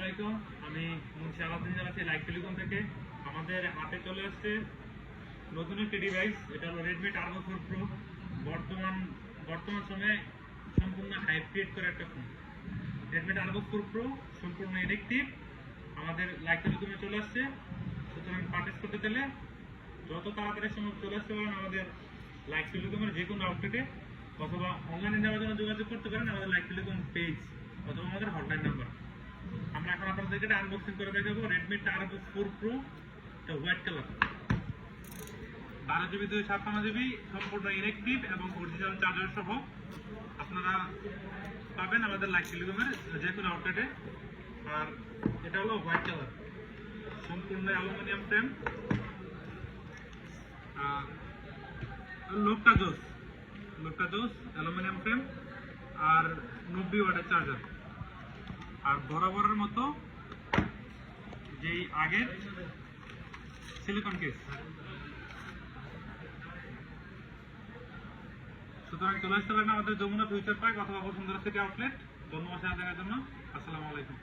আলাইকুম। আমি মুন্সি আলাউদ্দিন জানাচ্ছি লাইক টেলিকম থেকে। আমাদের হাতে চলে আসছে নতুন একটি ডিভাইস, এটা হলো রেডমি টার্বো 4 প্রো। বর্তমান সময়ে সম্পূর্ণ হাইপ ক্রিয়েট করে একটা ফোন। রেডমি টার্বো 4 প্রো সম্পূর্ণ ইনেকটিভ, আমাদের লাইক টেলিকমে চলে আসছে। সুতরাং পারচেস করতে চাইলে যত তাড়াতাড়ি সময় চলে আসতে পারেন আমাদের লাইক টেলিকমের যে কোনো আউটলেটে, অথবা অনলাইনে নেওয়ার জন্য যোগাযোগ করতে পারেন আমাদের লাইক টেলিকম পেজ অথবা আমাদের হটলাইন নাম্বার। আমরা এখন আপনাদেরকে এটা আনবক্সিং করে দেখাবো রেডমি টার্বো 4 প্রো, এটা হোয়াইট কালার, 12 জিবি 256 জিবি, সম্পূর্ণ ইনেকটিভ এবং অরিজিনাল চার্জার সহ আপনারা পাবেন আমাদের লাইক টেলিকমের যে কোনো আউটলেটে। আর এটা হলো হোয়াইট কালার, সম্পূর্ণ অ্যালুমিনিয়াম ফ্রেম, লোকটা জোস অ্যালুমিনিয়াম ফ্রেম, আর 90 ওয়াটের চার্জার, আর বরাবরের মতো যেই আগের সিলিকন কেস। সুতরাং চলে আসতে পারেন আমাদের যমুনা ফিউচার পার্ক অথবা বসুন্ধরা সিটি আউটলেট। ধন্যবাদ দেখার জন্য। আসসালামু আলাইকুম।